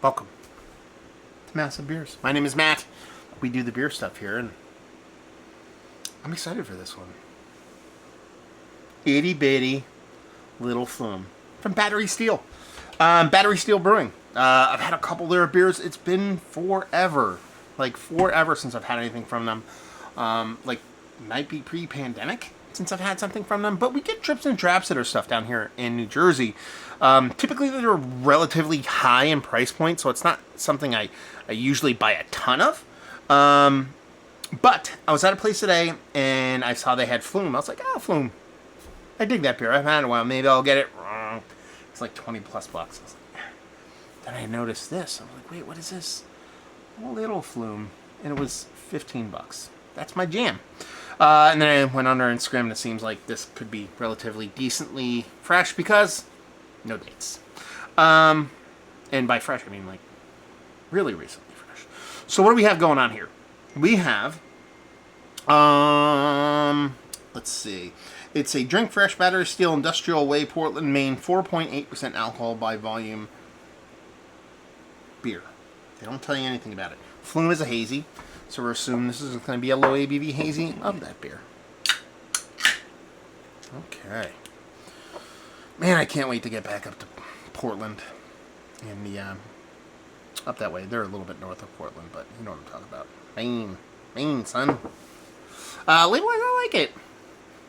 Welcome to Massive Beers. My name is Matt. We do the beer stuff here, and I'm excited for this one. Itty bitty little Flume from Battery Steele. Battery Steele Brewing. I've had a couple of their beers. It's been forever. Like forever since I've had anything from them. Might be pre-pandemic since I've had something from them. But we get trips and traps at our stuff down here in New Jersey. Typically they're relatively high in price point, so it's not something I usually buy a ton of. But I was at a place today and I saw they had Flume. I was like, Flume. I dig that beer. I've had it a while. Maybe I'll get it. It's like 20 plus bucks. I was like, then I noticed this. I was like, wait, what is this? A little Flume. And it was 15 bucks. That's my jam. And then I went on their Instagram and it seems like this could be relatively decently fresh because no dates. And by fresh, I mean like really recently fresh. So what do we have going on here? We have, let's see. It's a Drink Fresh Battery Steele Industrial Way, Portland, Maine, 4.8% alcohol by volume beer. They don't tell you anything about it. Flume is a hazy, so we're assuming this is going to be a low ABV hazy of that beer. Okay. Man, I can't wait to get back up to Portland and the up that way. They're a little bit north of Portland, but you know what I'm talking about. Maine, son. Label-wise, I like it.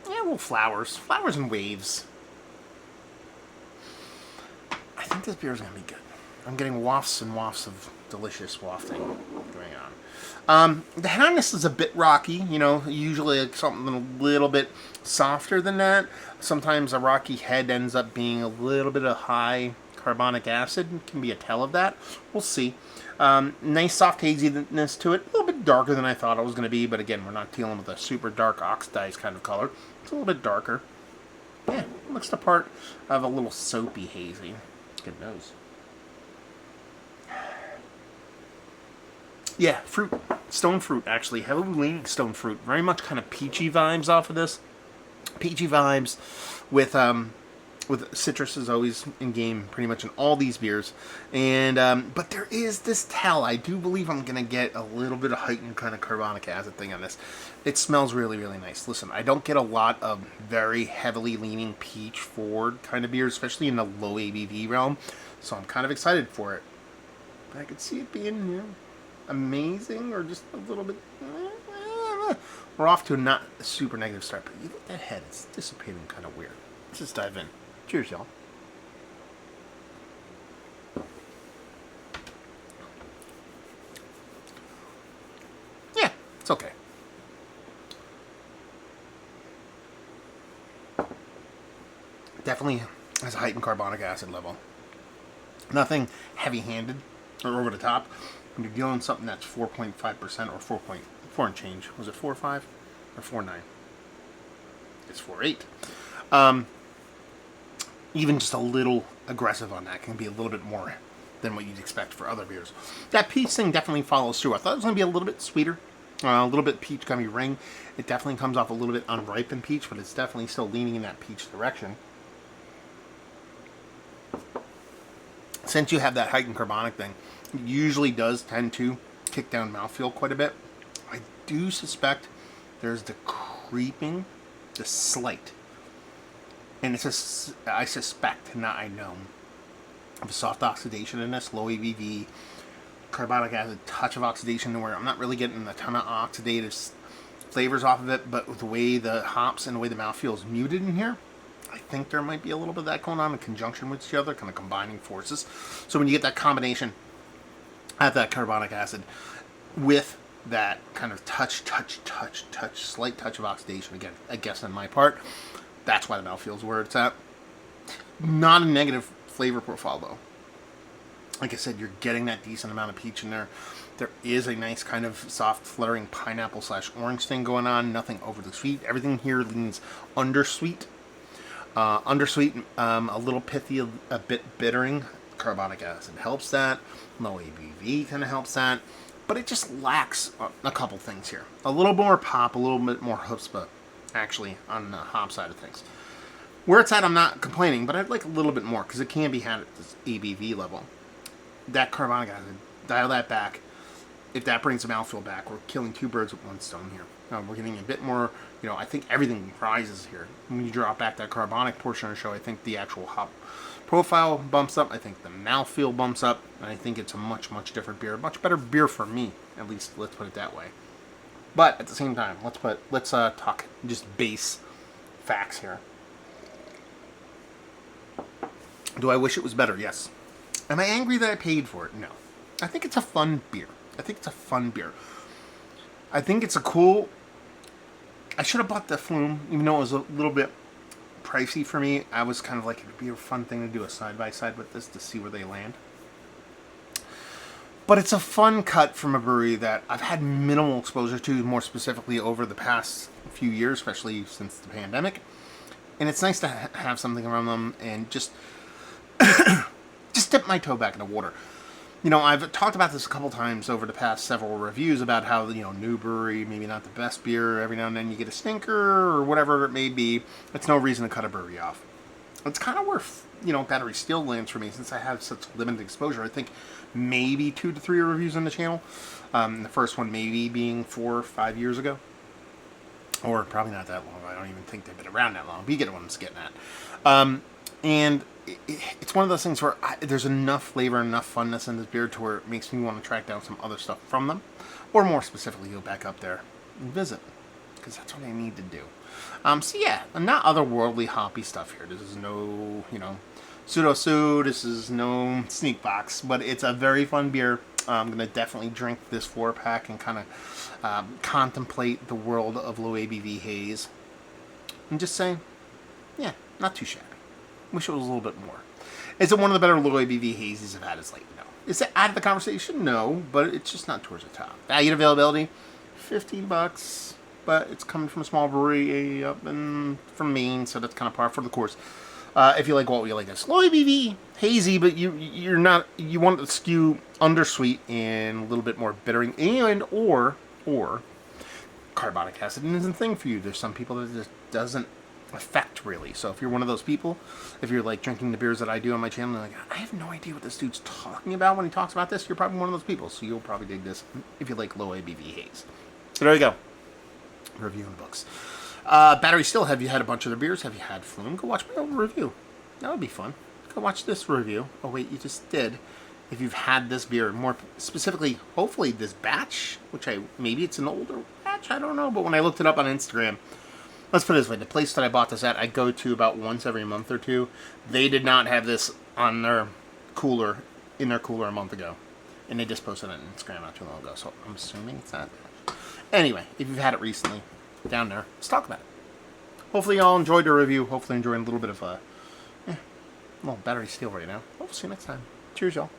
Yeah, little flowers and waves. I think this beer is gonna be good. I'm getting wafts and wafts of delicious wafting going on. The head on this is a bit rocky, you know, usually like something a little bit softer than that. Sometimes a rocky head ends up being a little bit of high carbonic acid. Can be a tell of that. We'll see. Nice soft haziness to it. A little bit darker than I thought it was going to be, but again, we're not dealing with a super dark oxidized kind of color. It's a little bit darker. Yeah, looks the part of a little soapy hazy. Good nose. Yeah, fruit. Stone fruit, actually. Heavily leaning stone fruit. Very much kind of peachy vibes off of this. Peachy vibes with citrus is always in game pretty much in all these beers. And but there is this tell. I do believe I'm going to get a little bit of heightened kind of carbonic acid thing on this. It smells really, really nice. Listen, I don't get a lot of very heavily leaning peach forward kind of beers, especially in the low ABV realm. So I'm kind of excited for it. But I could see it being, you know, amazing or just a little bit. We're off to a not super negative start, but you look at that head, it's dissipating kind of weird. Let's just dive in. Cheers, y'all. Yeah, it's okay. Definitely has a heightened carbonic acid level. Nothing heavy-handed or over the top. When you're dealing with something that's 4.5% or 4.4 and change. Was it 4.5 or 4.9? It's 4.8. Even just a little aggressive on that can be a little bit more than what you'd expect for other beers. That peach thing definitely follows through. I thought it was going to be a little bit sweeter. A little bit peach gummy ring. It definitely comes off a little bit unripened peach, but it's definitely still leaning in that peach direction. Since you have that heightened carbonic thing, it usually does tend to kick down mouthfeel quite a bit. I do suspect there's the creeping, the slight, and it's I suspect, not I know, of a soft oxidation in this, low ABV, carbonic acid, touch of oxidation where I'm not really getting a ton of oxidative flavors off of it, but with the way the hops and the way the mouthfeel is muted in here, I think there might be a little bit of that going on in conjunction with each other, kind of combining forces. So when you get that combination of that carbonic acid with that kind of slight touch of oxidation, again, I guess on my part, that's why the mouthfeel's where it's at. Not a negative flavor profile, though. Like I said, you're getting that decent amount of peach in there. There is a nice kind of soft fluttering pineapple / orange thing going on. Nothing overly sweet. Everything here leans undersweet. A little pithy, a bit bittering. Carbonic acid helps that. Low ABV kind of helps that. But it just lacks a couple things here. A little more pop, a little bit more chutzpah, actually, on the hop side of things. Where it's at, I'm not complaining, but I'd like a little bit more, because it can be had at this ABV level. that carbonic acid, dial that back. If that brings the mouthfeel back, we're killing two birds with one stone here. We're getting a bit more, I think everything rises here. When you drop back that carbonic portion of the show, I think the actual hop profile bumps up. I think the mouthfeel bumps up. And I think it's a much, much different beer. Much better beer for me, at least. Let's put it that way. But at the same time, let's talk just base facts here. Do I wish it was better? Yes. Am I angry that I paid for it? No. I think it's a fun beer. I think it's a cool... I should have bought the Flume, even though it was a little bit pricey for me. I was kind of like, it'd be a fun thing to do a side-by-side with this to see where they land. But it's a fun cut from a brewery that I've had minimal exposure to, more specifically over the past few years, especially since the pandemic. And it's nice to have something around them and just dip my toe back in the water. I've talked about this a couple times over the past several reviews about how, new brewery, maybe not the best beer. Every now and then you get a stinker or whatever it may be. It's no reason to cut a brewery off. It's kind of where, Battery Steele lands for me since I have such limited exposure. I think maybe 2 to 3 reviews on the channel. The first one maybe being 4 or 5 years ago. Or probably not that long. I don't even think they've been around that long. But you get what I'm getting at. And it's one of those things where there's enough flavor, enough funness in this beer to where it makes me want to track down some other stuff from them. Or more specifically, go back up there and visit. Because that's what I need to do. So yeah, not otherworldly hoppy stuff here. This is no, pseudo-sue. This is no sneak box. But it's a very fun beer. I'm going to definitely drink this 4-pack and kind of contemplate the world of low ABV haze. And just saying, yeah, not too shabby. Wish it was a little bit more. Is it one of the better low ABV hazies I've had as late? No. Is it out of the conversation? No, but it's just not towards the top. Value availability, $15, but it's coming from a small brewery up from Maine, so that's kind of par for the course. If you like what you like, this low ABV hazy, but you want it to skew undersweet and a little bit more bittering, and or carbonic acid isn't a thing for you. There's some people that it just doesn't affect really. So if you're one of those people, if you're like drinking the beers that I do on my channel, and like, I have no idea what this dude's talking about when he talks about this, you're probably one of those people. So you'll probably dig this if you like low ABV haze. So there you go. Reviewing books. Battery Steele, have you had a bunch of their beers? Have you had Flume? Go watch my old review. That would be fun. Go watch this review. Oh wait, you just did. If you've had this beer, more specifically, hopefully this batch, which maybe it's an older batch, I don't know. But when I looked it up on Instagram, let's put it this way, the place that I bought this at, I go to about once every month or two. They did not have this on their cooler, a month ago. And they just posted it on Instagram not too long ago, so I'm assuming it's not. Anyway, if you've had it recently, down there, let's talk about it. Hopefully y'all enjoyed the review. Hopefully enjoying a little bit of little Battery Steele right now. We'll see you next time. Cheers, y'all.